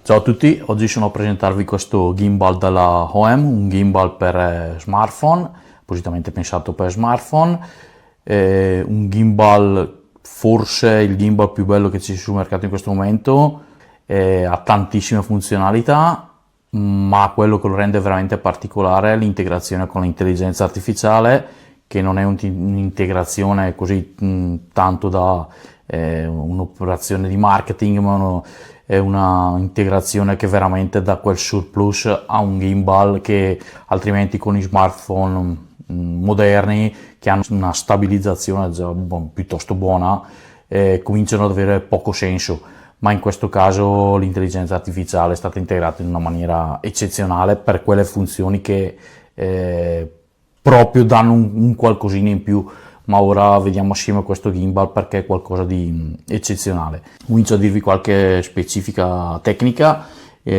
Ciao a tutti, oggi sono a presentarvi questo gimbal della hohem, un gimbal per smartphone, appositamente pensato per smartphone, un gimbal, forse il gimbal più bello che ci sia sul mercato in questo momento, ha tantissime funzionalità, ma quello che lo rende veramente particolare è l'integrazione con l'intelligenza artificiale, che non è un'integrazione così tanto da un'operazione di marketing, ma è una integrazione che veramente dà quel surplus a un gimbal che altrimenti con i smartphone moderni, che hanno una stabilizzazione già piuttosto buona, cominciano ad avere poco senso, ma in questo caso l'intelligenza artificiale è stata integrata in una maniera eccezionale per quelle funzioni che proprio danno un qualcosina in più. Ma ora vediamo assieme questo gimbal perché è qualcosa di eccezionale. Comincio a dirvi qualche specifica tecnica.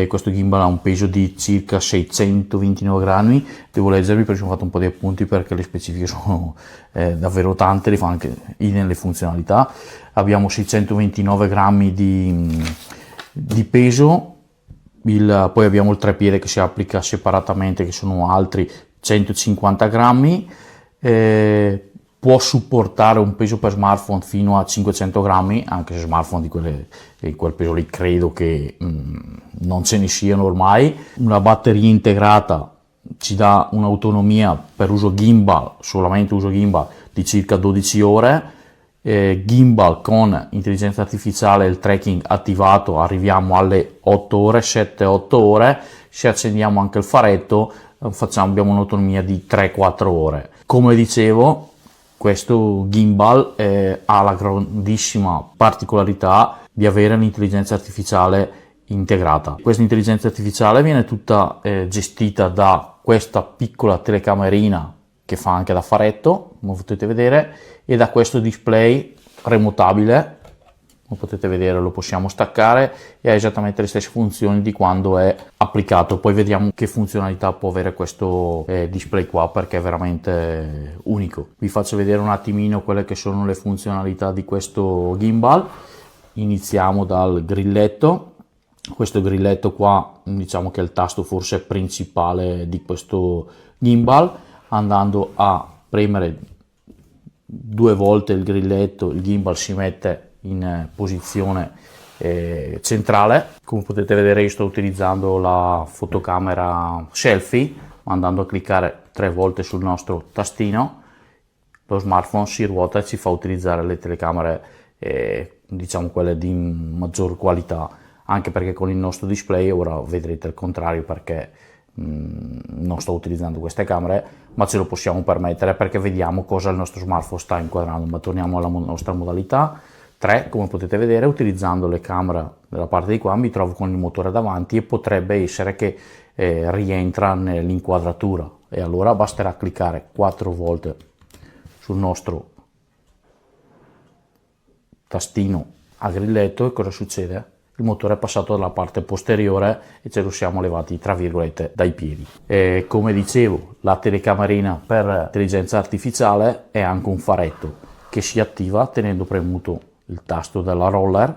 Questo gimbal ha un peso di circa 629 grammi, devo leggervi perché ho fatto un po' di appunti perché le specifiche sono davvero tante, li fa anche nelle funzionalità. Abbiamo 629 grammi di peso, poi abbiamo il treppiede che si applica separatamente, che sono altri 150 grammi. Può supportare un peso per smartphone fino a 500 grammi, anche se smartphone di quel peso lì credo che non ce ne siano ormai. Una batteria integrata ci dà un'autonomia per uso gimbal, solamente uso gimbal, di circa 12 ore. Gimbal con intelligenza artificiale e il tracking attivato arriviamo alle 8 ore, 7-8 ore. Se accendiamo anche il faretto abbiamo un'autonomia di 3-4 ore. Come dicevo, questo gimbal ha la grandissima particolarità di avere l'intelligenza artificiale integrata. Questa intelligenza artificiale viene tutta gestita da questa piccola telecamerina che fa anche da faretto, come potete vedere, e da questo display remotabile. Come potete vedere lo possiamo staccare e ha esattamente le stesse funzioni di quando è applicato. Poi vediamo che funzionalità può avere questo display qua, perché è veramente unico. Vi faccio vedere un attimino quelle che sono le funzionalità di questo gimbal. Iniziamo dal grilletto. Questo grilletto qua diciamo che è il tasto forse principale di questo gimbal. Andando a premere 2 volte il grilletto, il gimbal si mette in posizione centrale. Come potete vedere io sto utilizzando la fotocamera selfie, andando a cliccare 3 volte sul nostro tastino lo smartphone si ruota e ci fa utilizzare le telecamere diciamo quelle di maggior qualità, anche perché con il nostro display ora vedrete il contrario, perché non sto utilizzando queste camere, ma ce lo possiamo permettere perché vediamo cosa il nostro smartphone sta inquadrando. Ma torniamo alla nostra modalità 3. Come potete vedere, utilizzando le camere della parte di qua mi trovo con il motore davanti e potrebbe essere che rientra nell'inquadratura, e allora basterà cliccare 4 volte sul nostro tastino a grilletto e cosa succede? Il motore è passato dalla parte posteriore e ce lo siamo levati tra virgolette dai piedi. E come dicevo, la telecamerina per intelligenza artificiale è anche un faretto che si attiva tenendo premuto il tasto della roller,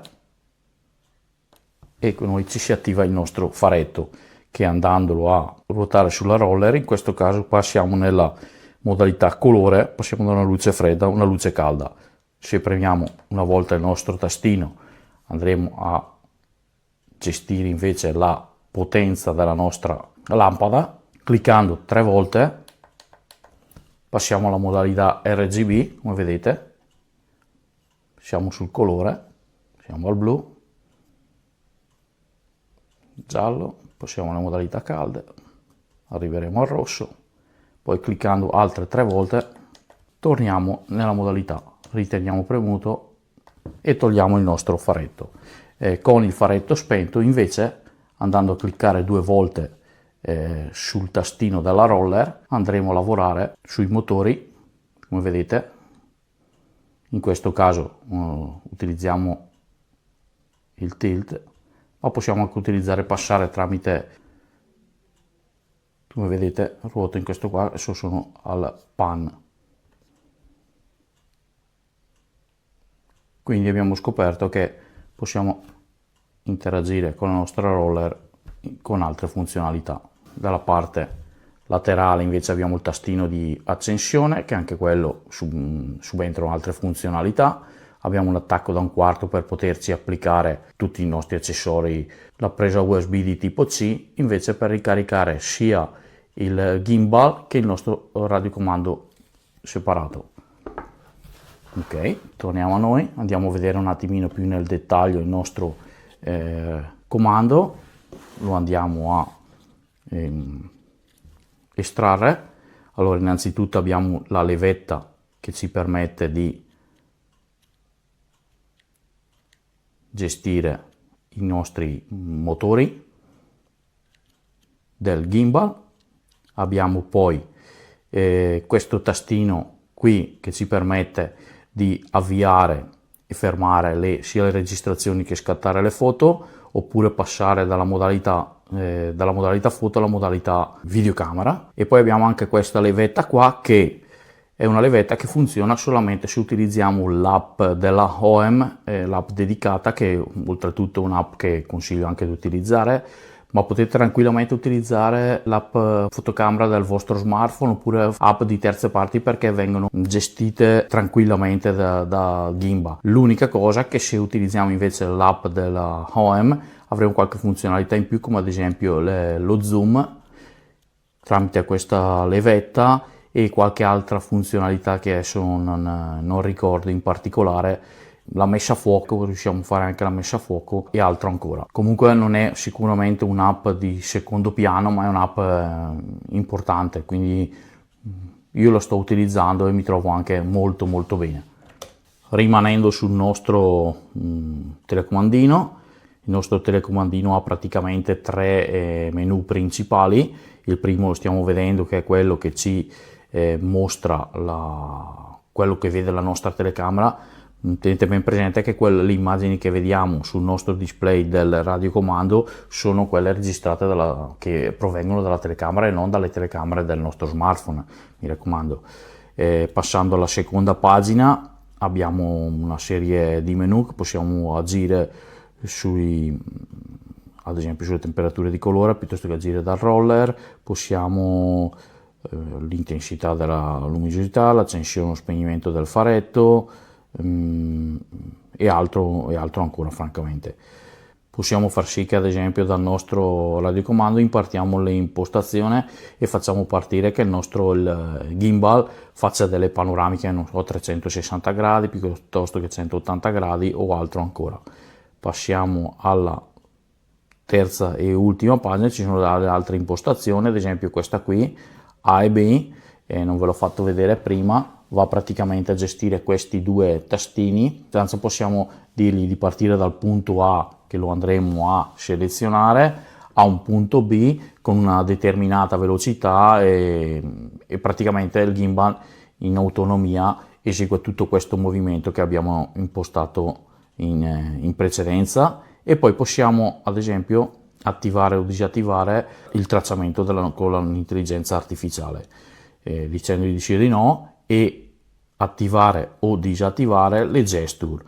e con noi ci si attiva il nostro faretto, che andandolo a ruotare sulla roller, in questo caso passiamo nella modalità colore, passiamo da una luce fredda a una luce calda. Se premiamo una volta il nostro tastino andremo a gestire invece la potenza della nostra lampada. Cliccando 3 volte passiamo alla modalità RGB, come vedete siamo sul colore, siamo al blu, giallo, passiamo alla modalità calde, arriveremo al rosso, poi cliccando altre 3 volte torniamo nella modalità, riteniamo premuto e togliamo il nostro faretto. Con il faretto spento invece, andando a cliccare 2 volte sul tastino della roller, andremo a lavorare sui motori, come vedete. In questo caso utilizziamo il tilt, ma possiamo anche utilizzare passare tramite, come vedete ruoto in questo qua, adesso sono al pan. Quindi abbiamo scoperto che possiamo interagire con la nostra roller con altre funzionalità. Dalla parte laterale invece abbiamo il tastino di accensione, che anche quello subentra altre funzionalità. Abbiamo un attacco da 1/4 per poterci applicare tutti i nostri accessori, la presa USB di tipo C, invece per ricaricare sia il gimbal che il nostro radiocomando separato. Ok, torniamo a noi, andiamo a vedere un attimino più nel dettaglio il nostro comando, lo andiamo a estrarre. Allora, innanzitutto abbiamo la levetta che ci permette di gestire i nostri motori del gimbal. Abbiamo poi questo tastino qui che ci permette di avviare e fermare sia le registrazioni che scattare le foto, oppure passare dalla modalità foto alla modalità videocamera. E poi abbiamo anche questa levetta qua, che è una levetta che funziona solamente se utilizziamo l'app della hohem, l'app dedicata, che è oltretutto un'app che consiglio anche di utilizzare, ma potete tranquillamente utilizzare l'app fotocamera del vostro smartphone oppure app di terze parti, perché vengono gestite tranquillamente da Gimbal. L'unica cosa è che se utilizziamo invece l'app della hohem avremo qualche funzionalità in più, come ad esempio lo zoom tramite questa levetta e qualche altra funzionalità che adesso non ricordo in particolare. La messa a fuoco, riusciamo a fare anche la messa a fuoco e altro ancora. Comunque non è sicuramente un'app di secondo piano, ma è un'app importante, quindi io la sto utilizzando e mi trovo anche molto bene. Rimanendo sul nostro telecomandino, il nostro telecomandino ha praticamente tre menu principali. Il primo lo stiamo vedendo, che è quello che ci mostra quello che vede la nostra telecamera. Tenete ben presente che le immagini che vediamo sul nostro display del radiocomando sono quelle registrate che provengono dalla telecamera e non dalle telecamere del nostro smartphone, mi raccomando. Passando alla seconda pagina abbiamo una serie di menu che possiamo agire ad esempio sulle temperature di colore, piuttosto che agire dal roller. Possiamo l'intensità della luminosità, l'accensione o spegnimento del faretto, e altro ancora, francamente. Possiamo far sì che ad esempio dal nostro radiocomando impartiamo le impostazioni e facciamo partire che il gimbal faccia delle panoramiche, non so, 360 gradi piuttosto che 180 gradi o altro ancora. Passiamo alla terza e ultima pagina, ci sono delle altre impostazioni, ad esempio questa qui, A e B, non ve l'ho fatto vedere prima, va praticamente a gestire questi due tastini. Tanto possiamo dirgli di partire dal punto A, che lo andremo a selezionare, a un punto B con una determinata velocità e praticamente il gimbal in autonomia esegue tutto questo movimento che abbiamo impostato in precedenza. E poi possiamo ad esempio attivare o disattivare il tracciamento con l'intelligenza artificiale, dicendogli di sì o di no, e attivare o disattivare le gesture.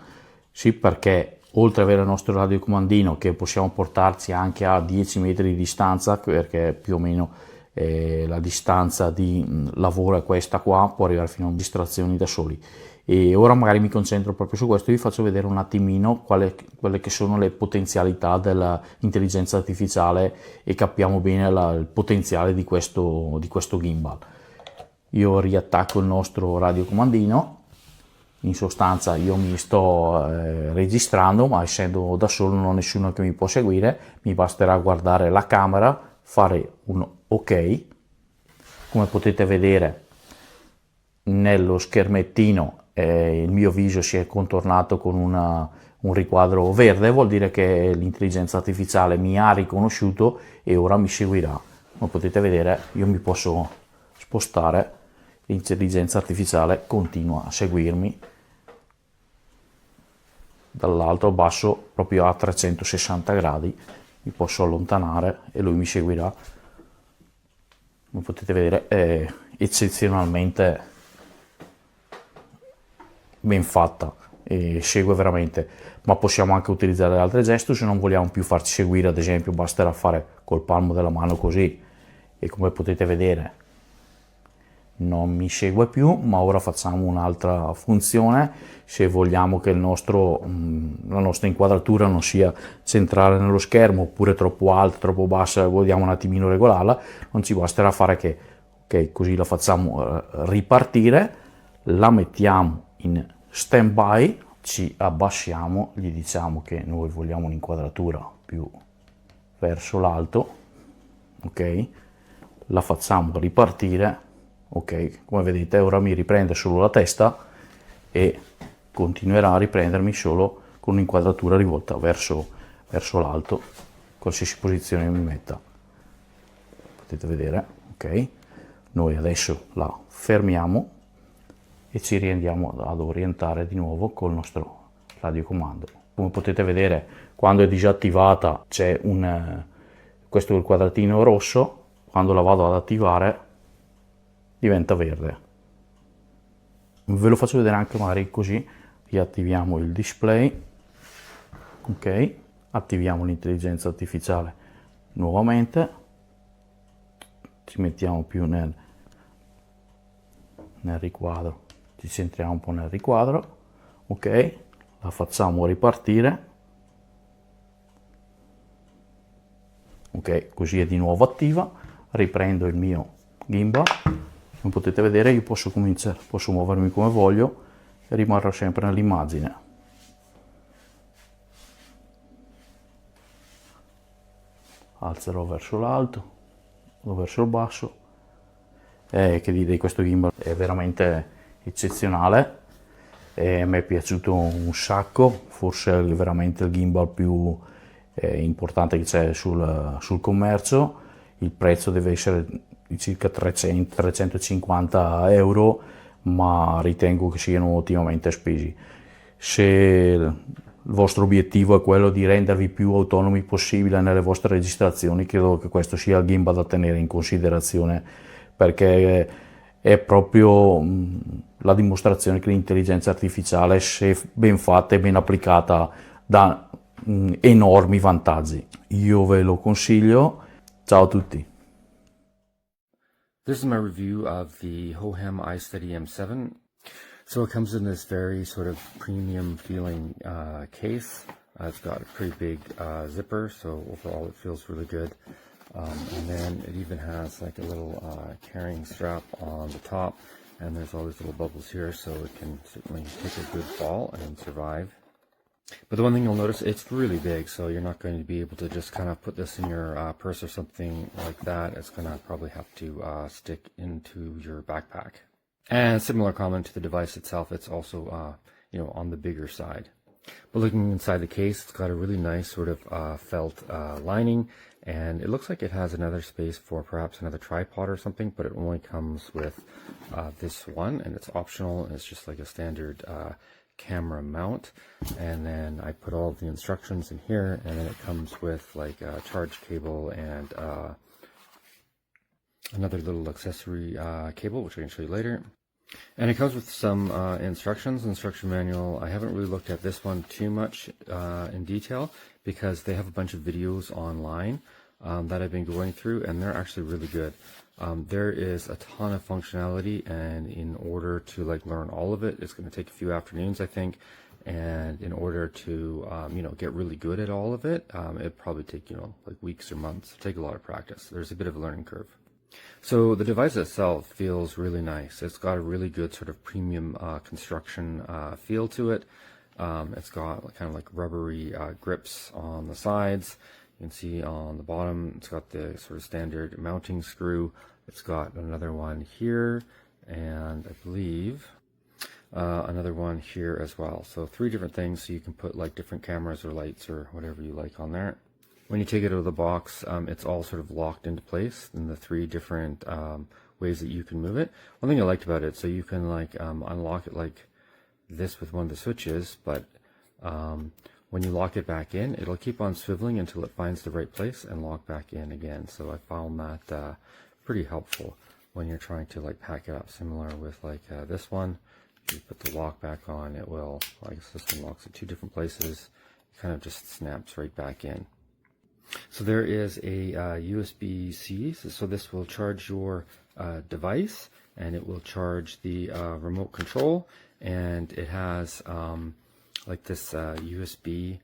Sì, perché oltre ad avere il nostro radiocomandino che possiamo portarci anche a 10 metri di distanza, perché più o meno la distanza di lavoro è questa qua, può arrivare fino a distrazioni da soli. E ora magari mi concentro proprio su questo e vi faccio vedere un attimino quelle che sono le potenzialità dell'intelligenza artificiale e capiamo bene il potenziale di questo gimbal. Io riattacco il nostro radiocomandino. In sostanza io mi sto registrando, ma essendo da solo non ho nessuno che mi può seguire, mi basterà guardare la camera, fare un ok. Come potete vedere nello schermettino il mio viso si è contornato con un riquadro verde, vuol dire che l'intelligenza artificiale mi ha riconosciuto e ora mi seguirà. Come potete vedere io mi posso spostare, l'intelligenza artificiale continua a seguirmi dall'alto al basso, proprio a 360 gradi, mi posso allontanare e lui mi seguirà. Come potete vedere è eccezionalmente ben fatta e segue veramente, ma possiamo anche utilizzare altre gesto se non vogliamo più farci seguire. Ad esempio basterà fare col palmo della mano così, e come potete vedere non mi segue più. Ma ora facciamo un'altra funzione. Se vogliamo che la nostra inquadratura non sia centrale nello schermo, oppure troppo alta, troppo bassa, vogliamo un attimino regolarla, non ci basterà fare che, ok, così la facciamo ripartire, la mettiamo in stand by, ci abbassiamo, gli diciamo che noi vogliamo un'inquadratura più verso l'alto, ok, la facciamo ripartire, ok, come vedete ora mi riprende solo la testa e continuerà a riprendermi solo con un'inquadratura rivolta verso l'alto, qualsiasi posizione mi metta, potete vedere, ok. Noi adesso la fermiamo e ci riandiamo ad orientare di nuovo col nostro radiocomando. Come potete vedere, quando è disattivata c'è questo è il quadratino rosso, quando la vado ad attivare diventa verde. Ve lo faccio vedere anche magari così. Riattiviamo il display, ok, attiviamo l'intelligenza artificiale nuovamente, ci mettiamo più nel riquadro, ci centriamo un po' nel riquadro, ok, la facciamo ripartire, ok, così è di nuovo attiva. Riprendo il mio gimbal, come potete vedere io posso muovermi come voglio e rimarrò sempre nell'immagine. Alzerò verso l'alto o verso il basso. Che dire di questo gimbal, è veramente eccezionale, e mi è piaciuto un sacco, forse è veramente il gimbal più importante che c'è sul commercio. Il prezzo deve essere di circa 300-350 euro, ma ritengo che siano ottimamente spesi. Se il vostro obiettivo è quello di rendervi più autonomi possibile nelle vostre registrazioni, credo che questo sia il gimbal da tenere in considerazione, perché è proprio la dimostrazione che l'intelligenza artificiale, se ben fatta e ben applicata, dà enormi vantaggi. Io ve lo consiglio. Ciao a tutti. This is my review of the Hohem iSteady M7. So it comes in this very sort of premium feeling case. It's got a pretty big zipper, so overall it feels really good. And then it even has like a little carrying strap on the top, and there's all these little bubbles here, so it can certainly take a good fall and survive. But the one thing you'll notice, it's really big, so you're not going to be able to just kind of put this in your purse or something like that. It's going to probably have to stick into your backpack. And similar comment to the device itself, it's also on the bigger side. But looking inside the case, it's got a really nice sort of felt lining, and it looks like it has another space for perhaps another tripod or something, but it only comes with this one, and it's optional, and it's just like a standard camera mount. And then I put all of the instructions in here, and then it comes with like a charge cable and another little accessory cable, which I can show you later. And it comes with some instruction manual. I haven't really looked at this one too much in detail, because they have a bunch of videos online that I've been going through, and they're actually really good. There is a ton of functionality, and in order to like learn all of it, it's going to take a few afternoons, I think. And in order to get really good at all of it, it'd probably take like weeks or months. It'll take a lot of practice. There's a bit of a learning curve. So the device itself feels really nice. It's got a really good sort of premium construction feel to it. It's got kind of like rubbery grips on the sides. You can see on the bottom, it's got the sort of standard mounting screw. It's got another one here, and I believe another one here as well. So 3 different things, so you can put like different cameras or lights or whatever you like on there. When you take it out of the box, it's all sort of locked into place in the 3 different ways that you can move it. One thing I liked about it, so you can like unlock it like this with one of the switches, but when you lock it back in, it'll keep on swiveling until it finds the right place and lock back in again. So I found that pretty helpful when you're trying to like pack it up, similar with like this one. You put the lock back on, it will, well, I guess this one locks at two different places. It kind of just snaps right back in. So there is a USB-C, so this will charge your device, and it will charge the remote control, and it has like this USB-C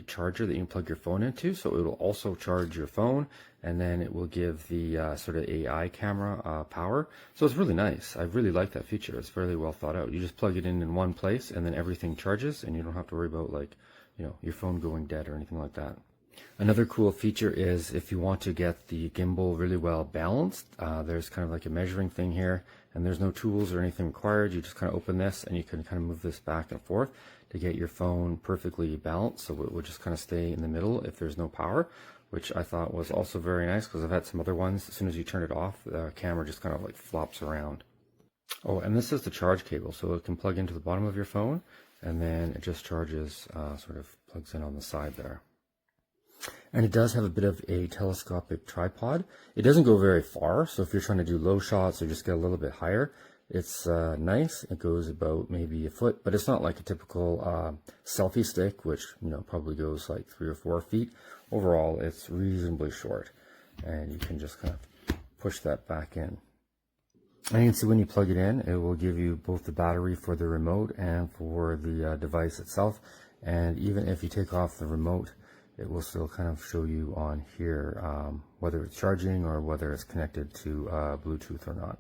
charger that you can plug your phone into, so it will also charge your phone, and then it will give the sort of AI camera power. So it's really nice. I really like that feature. It's fairly well thought out. You just plug it in one place, and then everything charges, and you don't have to worry about, like, you know, your phone going dead or anything like that. Another cool feature is if you want to get the gimbal really well balanced, there's kind of like a measuring thing here, and there's no tools or anything required. You just kind of open this and you can kind of move this back and forth to get your phone perfectly balanced, so it will just kind of stay in the middle if there's no power, which I thought was also very nice, because I've had some other ones, as soon as you turn it off, the camera just kind of like flops around. Oh, and this is the charge cable, so it can plug into the bottom of your phone, and then it just charges, sort of plugs in on the side there. And it does have a bit of a telescopic tripod. It doesn't go very far, so if you're trying to do low shots or just get a little bit higher, it's nice. It goes about maybe a foot, but it's not like a typical selfie stick, which, you know, probably goes like 3 or 4 feet. Overall, it's reasonably short, and you can just kind of push that back in. And you can see when you plug it in, it will give you both the battery for the remote and for the device itself. And even if you take off the remote, it will still kind of show you on here whether it's charging or whether it's connected to Bluetooth or not.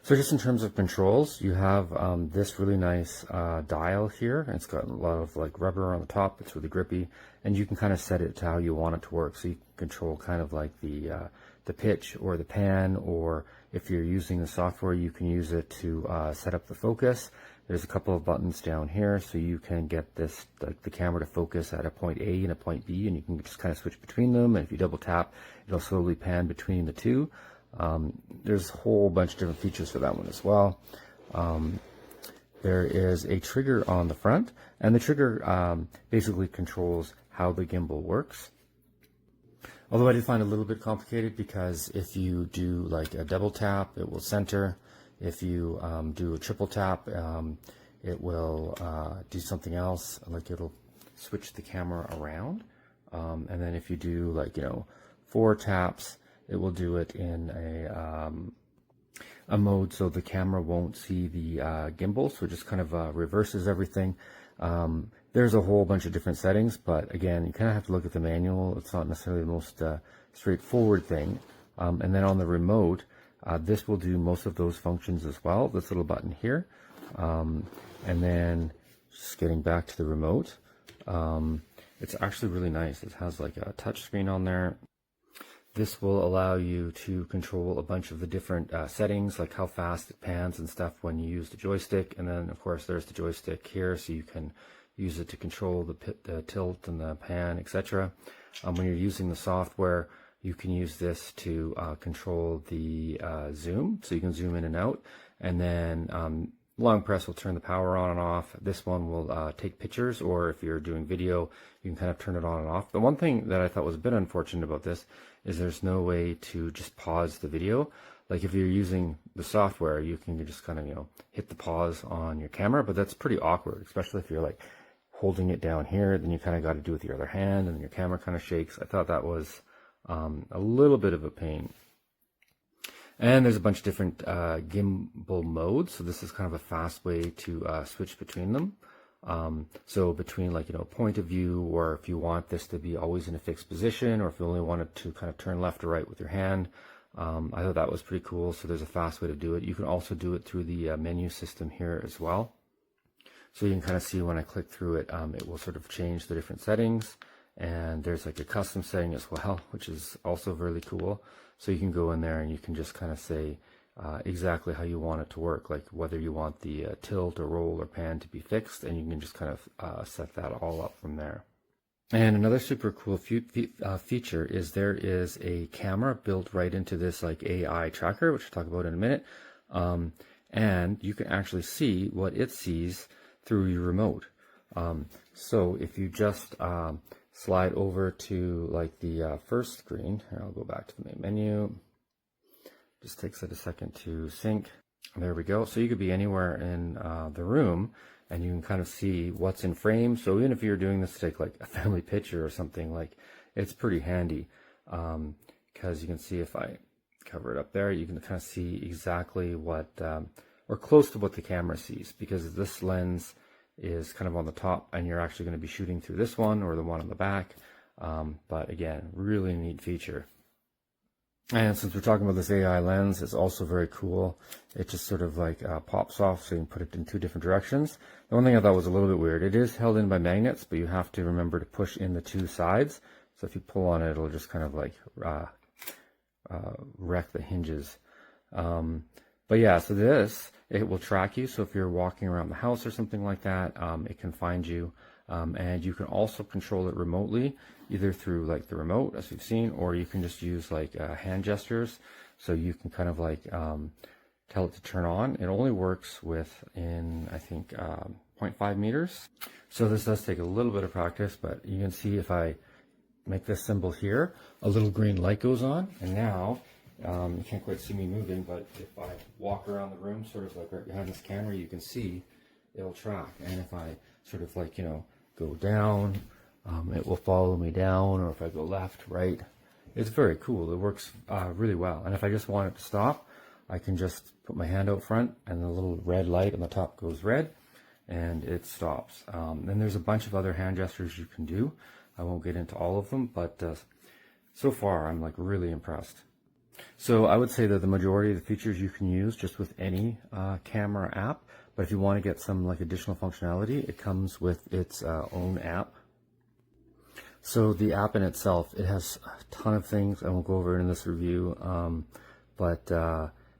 So just in terms of controls, you have this really nice dial here. It's got a lot of like rubber on the top. It's really grippy, and you can kind of set it to how you want it to work. So you can control kind of like the pitch or the pan, or if you're using the software, you can use it to set up the focus. There's a couple of buttons down here, so you can get this, the camera to focus at a point A and a point B, and you can just kind of switch between them. And if you double tap, it'll slowly pan between the two. There's a whole bunch of different features for that one as well. There is a trigger on the front, and the trigger basically controls how the gimbal works. Although I did find it a little bit complicated, because if you do like a double tap, it will center. If you do a triple tap, it will do something else, like it'll switch the camera around. And then if you do, like, you know, 4 taps, it will do it in a mode so the camera won't see the gimbal, so it just kind of reverses everything. There's a whole bunch of different settings, but again, you kind of have to look at the manual. It's not necessarily the most straightforward thing. And then on the remote, this will do most of those functions as well, this little button here. And then just getting back to the remote, it's actually really nice. It has like a touch screen on there. This will allow you to control a bunch of the different settings, like how fast it pans and stuff when you use the joystick. And then, of course, there's the joystick here, so you can use it to control the tilt and the pan, etc. When you're using the software, you can use this to control the zoom, so you can zoom in and out. And then long press will turn the power on and off. This one will take pictures, or if you're doing video, you can kind of turn it on and off. The one thing that I thought was a bit unfortunate about this is there's no way to just pause the video. Like if you're using the software, you can just kind of, you know, hit the pause on your camera, but that's pretty awkward, especially if you're like holding it down here, then you kind of got to do it with your other hand, and your camera kind of shakes. I thought that was a little bit of a pain. And there's a bunch of different gimbal modes, so this is kind of a fast way to switch between them. So between, like, you know, point of view, or if you want this to be always in a fixed position, or if you only wanted to kind of turn left or right with your hand. I thought that was pretty cool, so there's a fast way to do it. You can also do it through the menu system here as well. So you can kind of see when I click through it, it will sort of change the different settings. And there's like a custom setting as well, which is also really cool. So you can go in there and you can just kind of say exactly how you want it to work, like whether you want the tilt or roll or pan to be fixed, and you can just kind of set that all up from there. And another super cool feature is there is a camera built right into this like AI tracker, which I'll talk about in a minute. And you can actually see what it sees through your remote. So if you just slide over to like the first screen, here, I'll go back to the main menu. Just takes it a second to sync. There we go. So you could be anywhere in the room and you can kind of see what's in frame. So even if you're doing this to take like a family picture or something, like it's pretty handy, because you can see if I cover it up there, you can kind of see exactly what, or close to what the camera sees, because this lens is kind of on the top and you're actually going to be shooting through this one or the one on the back. But again, really neat feature. And since we're talking about this AI lens, it's also very cool. It just sort of like pops off, so you can put it in two different directions. The one thing I thought was a little bit weird, it is held in by magnets, but you have to remember to push in the two sides. So if you pull on it, it'll just kind of like wreck the hinges. But yeah, so it will track you. So if you're walking around the house or something like that, it can find you. And you can also control it remotely, either through like the remote, as we've seen, or you can just use like hand gestures. So you can kind of like tell it to turn on. It only works within, I think, 0.5 meters. So this does take a little bit of practice, but you can see if I make this symbol here, a little green light goes on, and now you can't quite see me moving, but if I walk around the room, sort of like right behind this camera, you can see it'll track. And if I sort of like, go down, it will follow me down, or if I go left, right, it's very cool. It works really well. And if I just want it to stop, I can just put my hand out front and the little red light on the top goes red and it stops. And there's a bunch of other hand gestures you can do. I won't get into all of them, but so far I'm like really impressed. So I would say that the majority of the features you can use just with any camera app, but if you want to get some like additional functionality, it comes with its own app. So the app in itself, it has a ton of things. I won't go over it in this review, but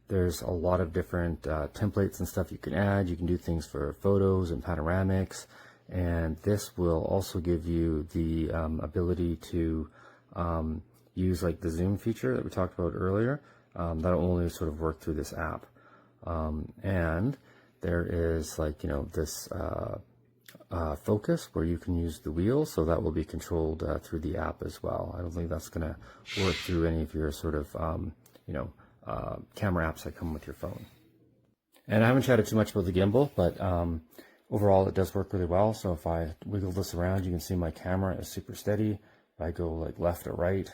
there's a lot of different templates and stuff you can add. You can do things for photos and panoramics, and this will also give you the ability to use like the zoom feature that we talked about earlier. That'll only sort of work through this app. And there is like, this focus where you can use the wheel, so that will be controlled through the app as well. I don't think that's going to work through any of your sort of, camera apps that come with your phone. And I haven't chatted too much about the gimbal, but overall it does work really well. So if I wiggle this around, you can see my camera is super steady. If I go like left or right,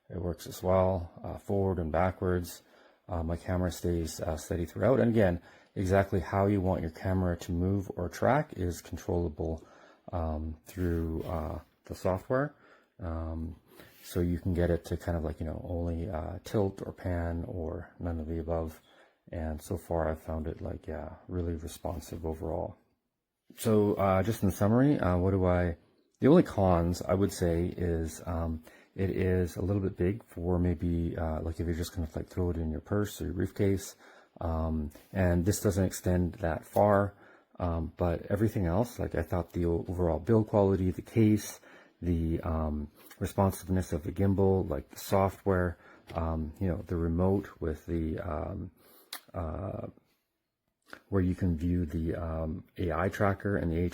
it works as well. Forward and backwards, my camera stays steady throughout. And again, exactly how you want your camera to move or track is controllable through the software. So you can get it to kind of like, only tilt or pan or none of the above. And so far I've found it like, really responsive overall. So just in summary, the only cons I would say is it is a little bit big for maybe like if you're just going to like throw it in your purse or your briefcase. And this doesn't extend that far, but everything else, like I thought the overall build quality, the case, the responsiveness of the gimbal, like the software, the remote with the where you can view the AI tracker, and the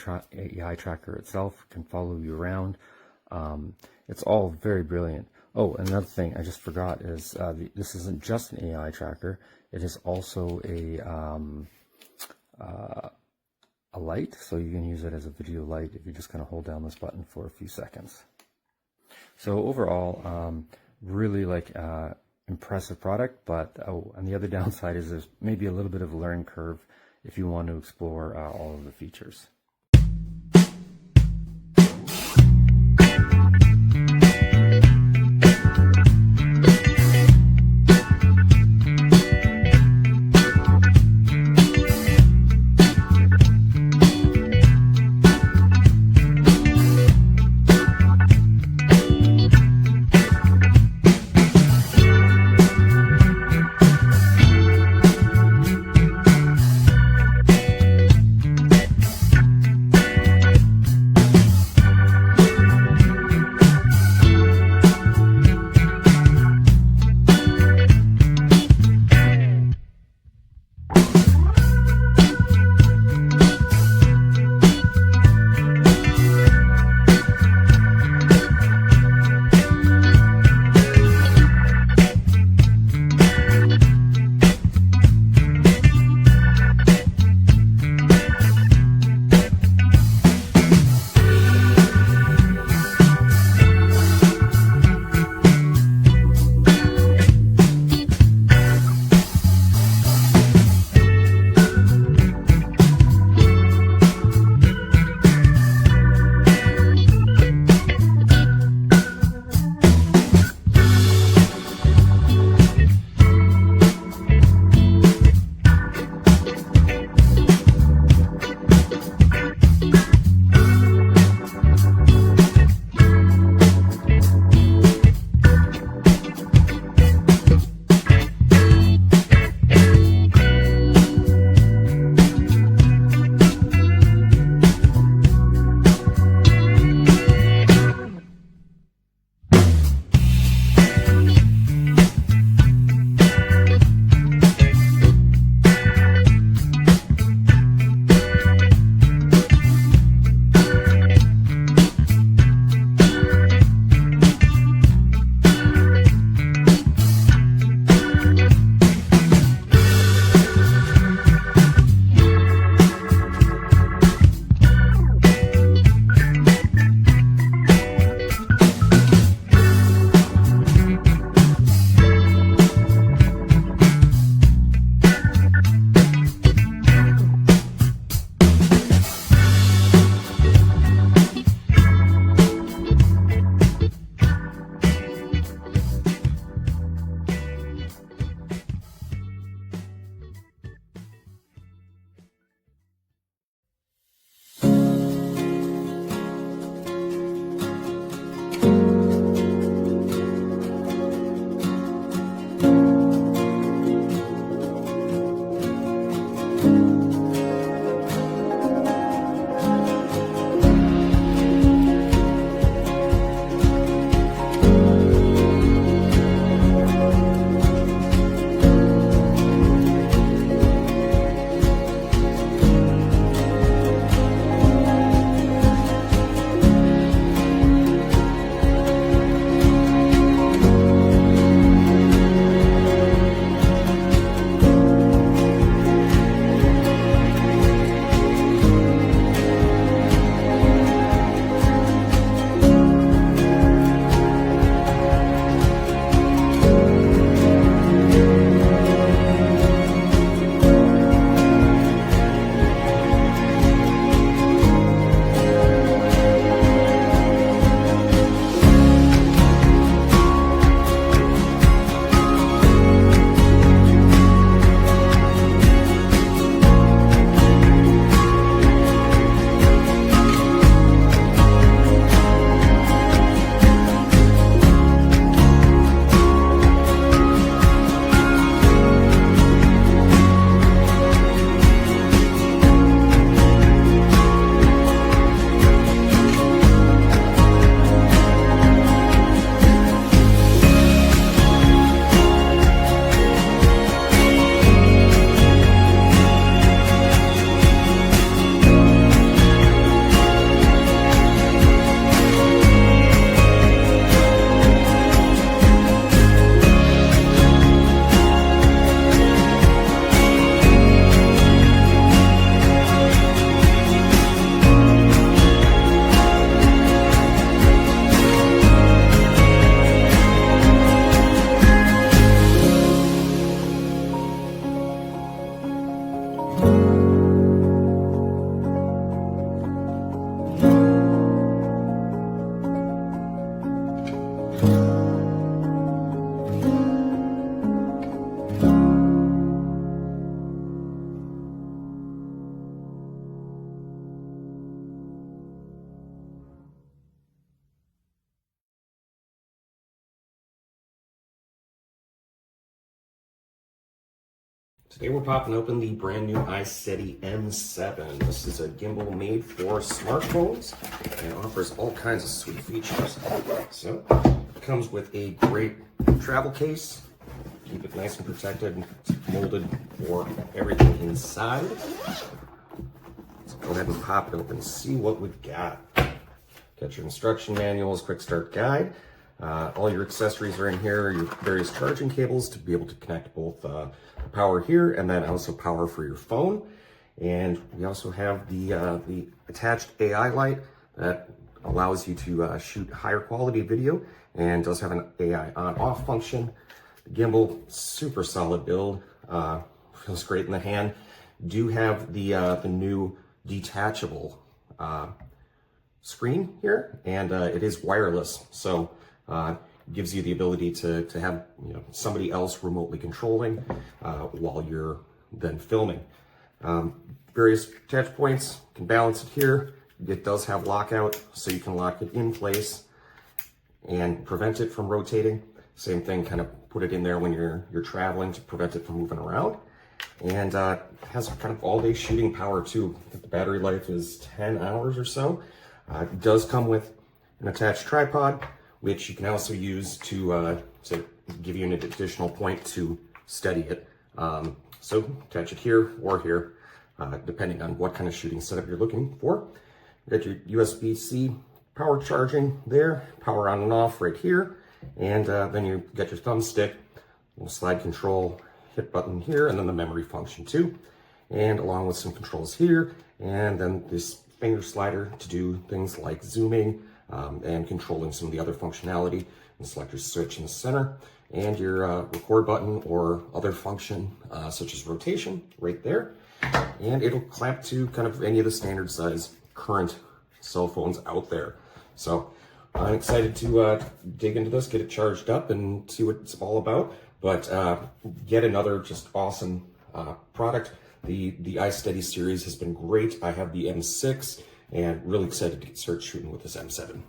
AI tracker itself can follow you around. It's all very brilliant. Oh, another thing I just forgot is this isn't just an AI tracker. It is also a light, so you can use it as a video light if you just kind of hold down this button for a few seconds. So overall, really like impressive product, but and the other downside is there's maybe a little bit of a learning curve if you want to explore all of the features. Today we're popping open the brand new iSteady M7. This is a gimbal made for smartphones and offers all kinds of sweet features. So it comes with a great travel case. Keep it nice and protected. It's molded for everything inside. Let's go ahead and pop it open and see what we've got. Got your instruction manuals, quick start guide. All your accessories are in here, your various charging cables to be able to connect both power here and then also power for your phone. And we also have the attached AI light that allows you to shoot higher quality video and does have an AI on-off function. The gimbal, super solid build, feels great in the hand. Do have the new detachable screen here, and it is wireless, so gives you the ability to have somebody else remotely controlling while you're then filming. Various attach points, you can balance it here. It does have lockout, so you can lock it in place and prevent it from rotating. Same thing, kind of put it in there when you're traveling to prevent it from moving around. And has kind of all-day shooting power too. I think the battery life is 10 hours or so. It does come with an attached tripod, which you can also use to give you an additional point to steady it. So attach it here or here, depending on what kind of shooting setup you're looking for. You got your USB-C power charging there, power on and off right here, and then you got your thumbstick, slide control, hit button here, and then the memory function too, and along with some controls here, and then this finger slider to do things like zooming, and controlling some of the other functionality. And select your switch in the center and your record button or other function such as rotation right there. And it'll clamp to kind of any of the standard size current cell phones out there. So I'm excited to dig into this, get it charged up and see what it's all about. But yet another just awesome product. The iSteady series has been great. I have the M6 and really excited to start shooting with this M7.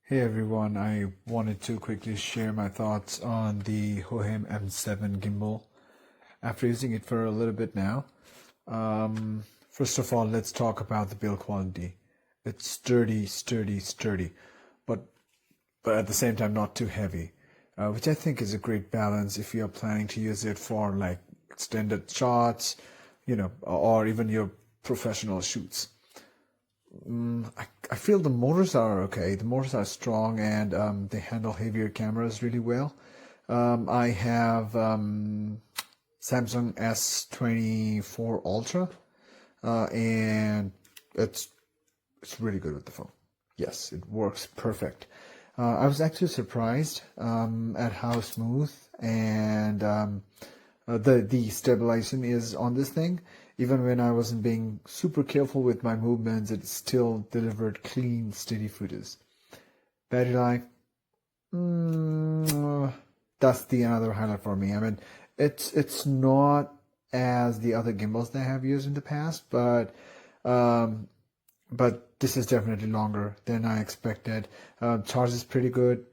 Hey everyone, I wanted to quickly share my thoughts on the hohem M7 gimbal after using it for a little bit now. First of all, let's talk about the build quality. It's sturdy, but at the same time not too heavy. which I think is a great balance if you're planning to use it for like extended shots, or even your professional shoots. I feel the motors are okay. The motors are strong, and they handle heavier cameras really well. I have Samsung S24 Ultra, and it's really good with the phone. Yes, it works perfect. I was actually surprised at how smooth and the stabilization is on this thing. Even when I wasn't being super careful with my movements, it still delivered clean, steady footage. Battery life, that's the another highlight for me. I mean, it's not as the other gimbals that I have used in the past, but this is definitely longer than I expected. Charge is pretty good,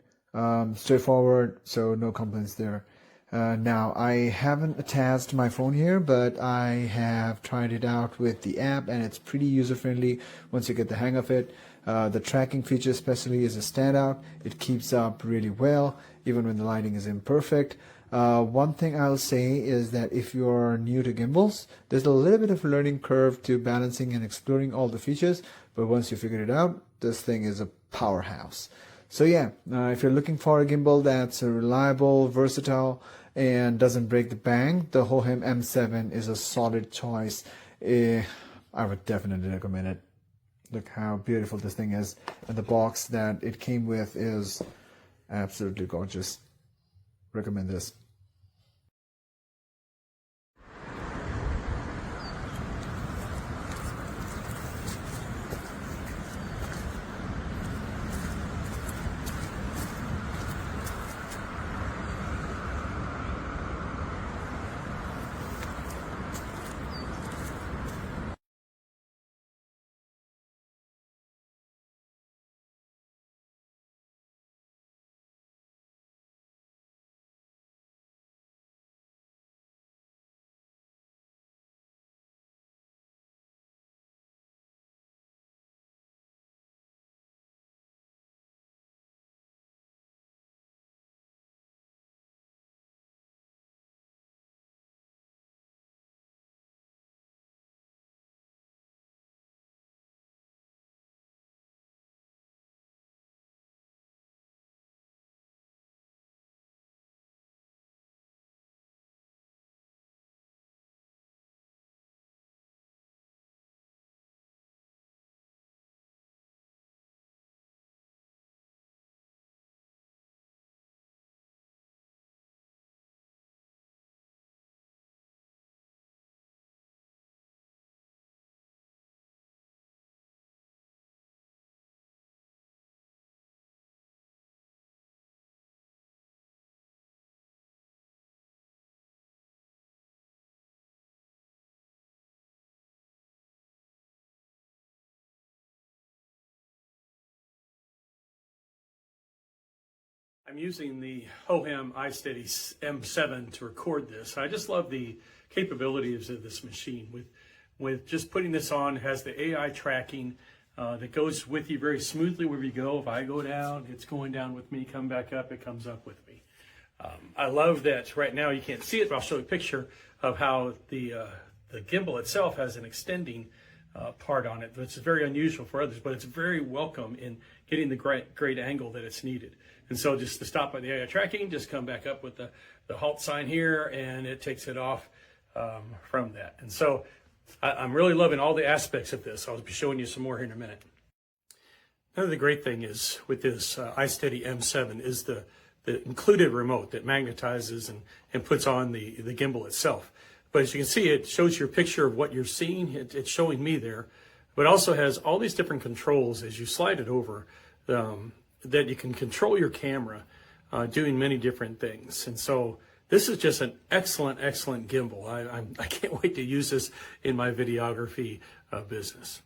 straightforward, so no complaints there. Now, I haven't attached my phone here, but I have tried it out with the app, and it's pretty user-friendly once you get the hang of it. The tracking feature especially is a standout. It keeps up really well, even when the lighting is imperfect. One thing I'll say is that if you're new to gimbals, there's a little bit of a learning curve to balancing and exploring all the features, but once you figure it out, this thing is a powerhouse. So yeah, if you're looking for a gimbal that's reliable, versatile, and doesn't break the bank, the Hohem M7 is a solid choice. I would definitely recommend it. Look how beautiful this thing is, and the box that it came with is absolutely gorgeous. Recommend this. I'm using the hohem iSteady M7 to record this. I just love the capabilities of this machine. With just putting this on, it has the AI tracking that goes with you very smoothly wherever you go. If I go down, it's going down with me. Come back up, it comes up with me. I love that right now you can't see it, but I'll show you a picture of how the gimbal itself has an extending part on it. It's very unusual for others, but it's very welcome in getting the great angle that it's needed. And so just to stop by the AI tracking, just come back up with the halt sign here, and it takes it off from that. And so I'm really loving all the aspects of this. I'll be showing you some more here in a minute. Another great thing is with this iSteady M7 is the included remote that magnetizes and puts on the gimbal itself. But as you can see, it shows your picture of what you're seeing. It's showing me there, but also has all these different controls as you slide it over that you can control your camera doing many different things. And so this is just an excellent, excellent gimbal. I can't wait to use this in my videography business.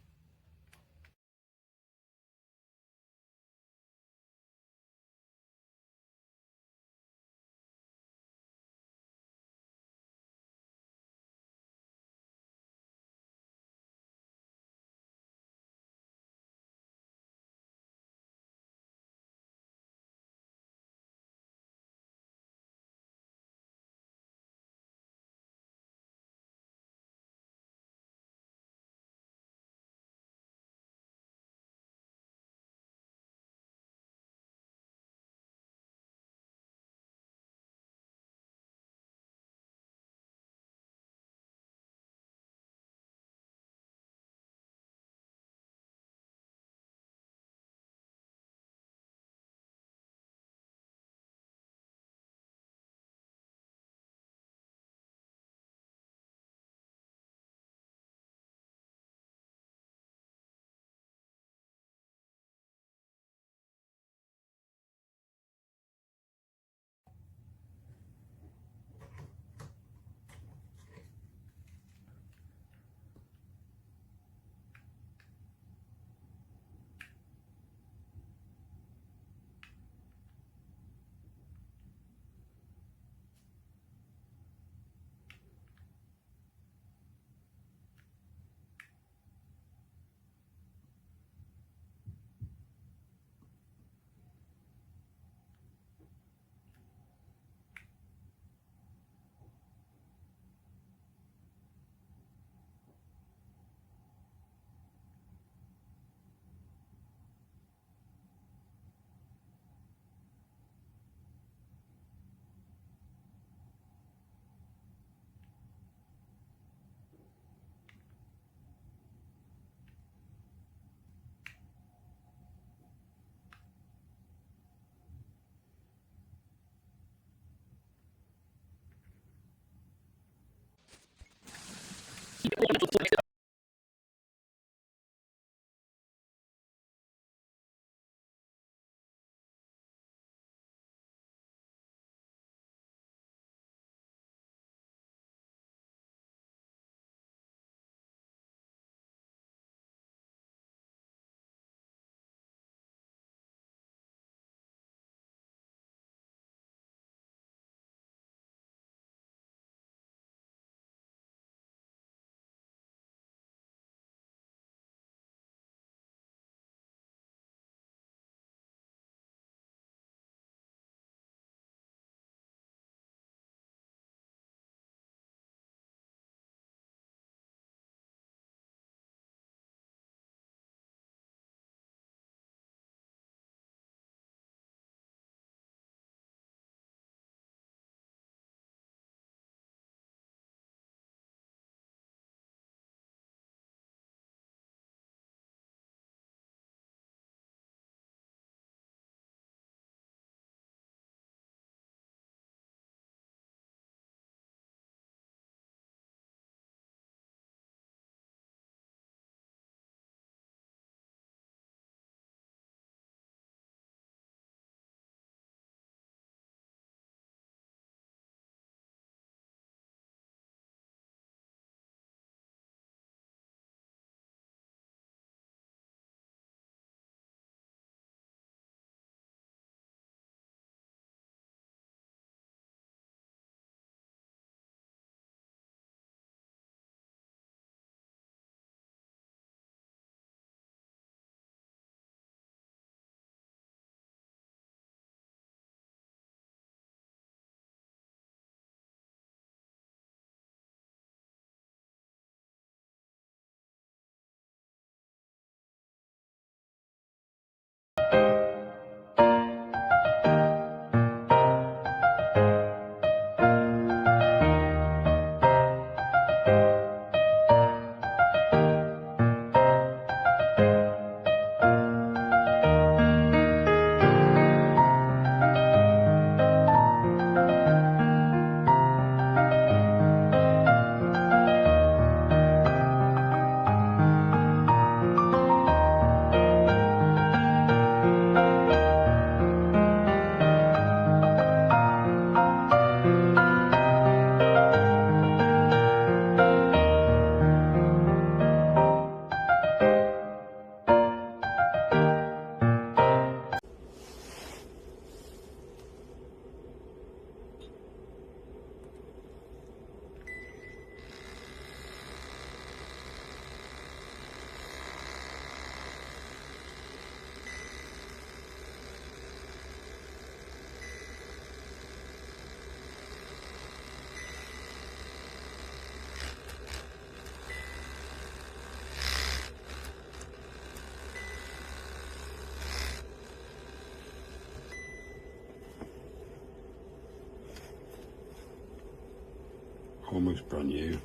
Almost brand new.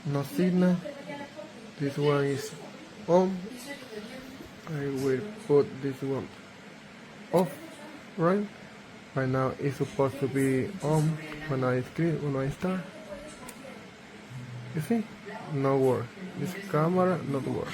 no signal. This one is on. I will put this one off, right? Right now it's supposed to be on when I start. You see? No work. This camera not work.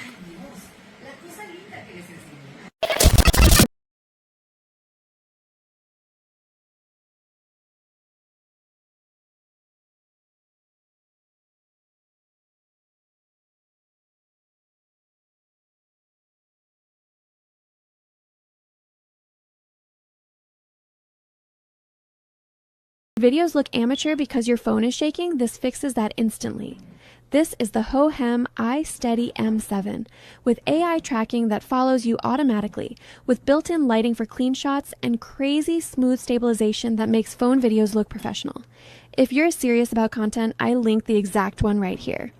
Videos look amateur because your phone is shaking, this fixes that instantly. This is the hohem iSteady M7 with AI tracking that follows you automatically, with built-in lighting for clean shots and crazy smooth stabilization that makes phone videos look professional. If you're serious about content, I linked the exact one right here.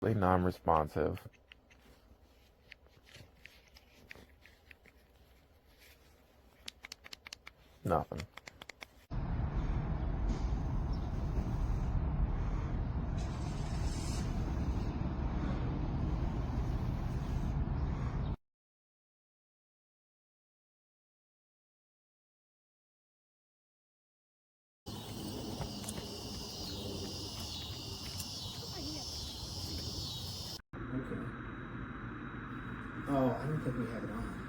Non-responsive. Nothing. Okay. Oh, I don't think we have it on.